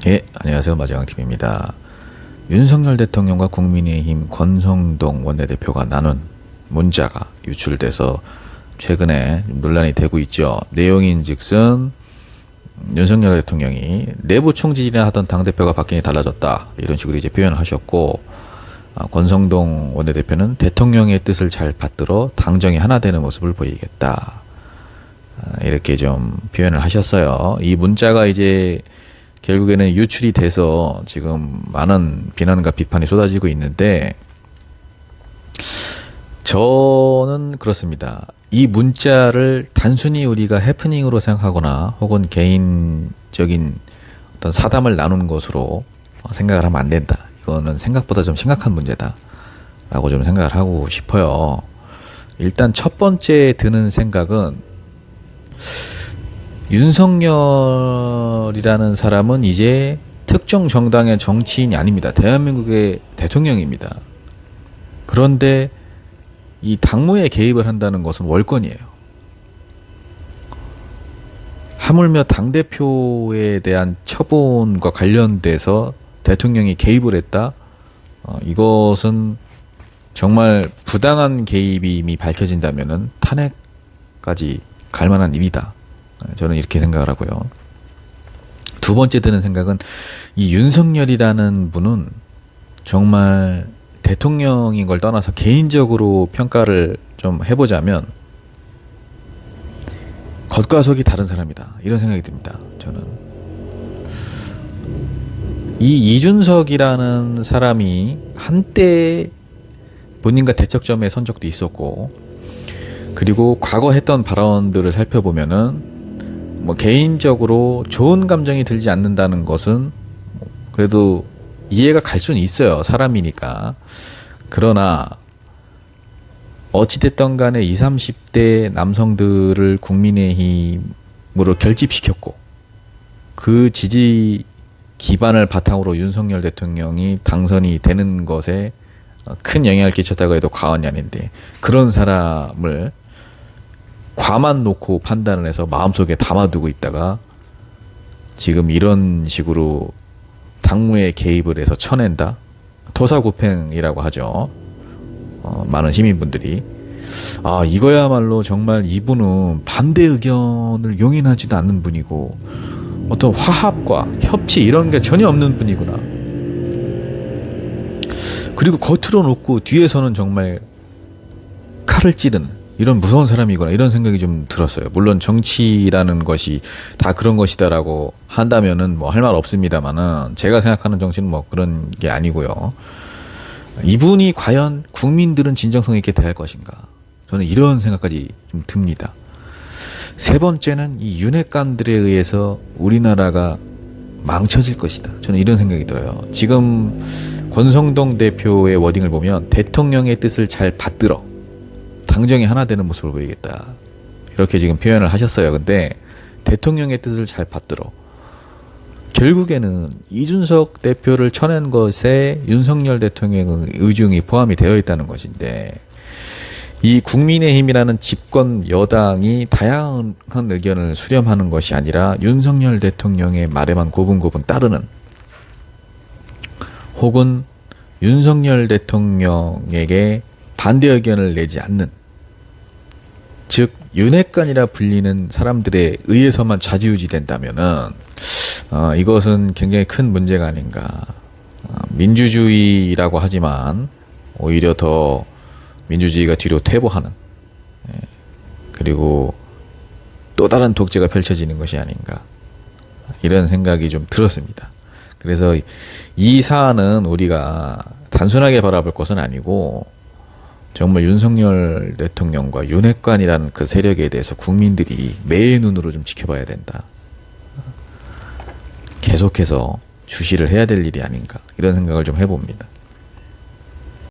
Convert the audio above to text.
예, 안녕하세요. 마지막TV입니다. 윤석열 대통령과 국민의힘 권성동 원내대표가 나눈 문자가 유출돼서 최근에 논란이 되고 있죠. 내용인즉슨 윤석열 대통령이 내부 총질이나 하던 당대표가 바뀌니 달라졌다, 이런 식으로 이제 표현을 하셨고, 권성동 원내대표는 대통령의 뜻을 잘 받들어 당정이 하나 되는 모습을 보이겠다, 이렇게 좀 표현을 하셨어요. 이 문자가 이제 결국에는 유출이 돼서 지금 많은 비난과 비판이 쏟아지고 있는데, 저는 그렇습니다. 이 문자를 단순히 우리가 해프닝으로 생각하거나 혹은 개인적인 어떤 사담을 나누는 것으로 생각을 하면 안 된다. 이거는 생각보다 좀 심각한 문제다 라고 좀 생각을 하고 싶어요. 일단 첫 번째 드는 생각은, 윤석열이라는 사람은 이제 특정 정당의 정치인이 아닙니다. 대한민국의 대통령입니다. 그런데 이 당무에 개입을 한다는 것은 월권이에요. 하물며 당대표에 대한 처분과 관련돼서 대통령이 개입을 했다? 이것은 정말 부당한 개입이 이미 밝혀진다면은 탄핵까지 갈 만한 일이다. 저는 이렇게 생각을 하고요. 두 번째 드는 생각은, 이 윤석열이라는 분은 정말 대통령인 걸 떠나서 개인적으로 평가를 좀 해보자면 겉과 속이 다른 사람이다, 이런 생각이 듭니다. 저는 이 이준석이라는 사람이 한때 본인과 대척점에 선 적도 있었고, 그리고 과거 했던 발언들을 살펴보면은 뭐 개인적으로 좋은 감정이 들지 않는다는 것은 그래도 이해가 갈 수는 있어요. 사람이니까. 그러나 어찌됐던 간에 20, 30대 남성들을 국민의힘으로 결집시켰고, 그 지지 기반을 바탕으로 윤석열 대통령이 당선이 되는 것에 큰 영향을 끼쳤다고 해도 과언이 아닌데, 그런 사람을 과만 놓고 판단을 해서 마음속에 담아두고 있다가 지금 이런 식으로 당무에 개입을 해서 쳐낸다? 토사구팽이라고 하죠. 많은 시민분들이. 이거야말로 정말 이분은 반대 의견을 용인하지도 않는 분이고, 어떤 화합과 협치 이런 게 전혀 없는 분이구나. 그리고 겉으로 놓고 뒤에서는 정말 칼을 찌르는 이런 무서운 사람이구나, 이런 생각이 좀 들었어요. 물론 정치라는 것이 다 그런 것이다라고 한다면은 뭐 할 말 없습니다만은, 제가 생각하는 정치는 뭐 그런 게 아니고요. 이분이 과연 국민들은 진정성 있게 대할 것인가, 저는 이런 생각까지 좀 듭니다. 세 번째는, 이 윤핵관들에 의해서 우리나라가 망쳐질 것이다, 저는 이런 생각이 들어요. 지금 권성동 대표의 워딩을 보면 대통령의 뜻을 잘 받들어 당정이 하나 되는 모습을 보이겠다, 이렇게 지금 표현을 하셨어요. 근데 대통령의 뜻을 잘 받들어, 결국에는 이준석 대표를 쳐낸 것에 윤석열 대통령의 의중이 포함이 되어 있다는 것인데, 이 국민의힘이라는 집권 여당이 다양한 의견을 수렴하는 것이 아니라 윤석열 대통령의 말에만 고분고분 따르는, 혹은 윤석열 대통령에게 반대 의견을 내지 않는, 즉 윤핵관이라 불리는 사람들에 의해서만 좌지우지 된다면은 이것은 굉장히 큰 문제가 아닌가. 민주주의라고 하지만 오히려 더 민주주의가 뒤로 퇴보하는, 그리고 또 다른 독재가 펼쳐지는 것이 아닌가, 이런 생각이 좀 들었습니다. 그래서 이 사안은 우리가 단순하게 바라볼 것은 아니고, 정말 윤석열 대통령과 윤핵관이라는 그 세력에 대해서 국민들이 매의 눈으로 좀 지켜봐야 된다. 계속해서 주시를 해야 될 일이 아닌가, 이런 생각을 좀 해봅니다.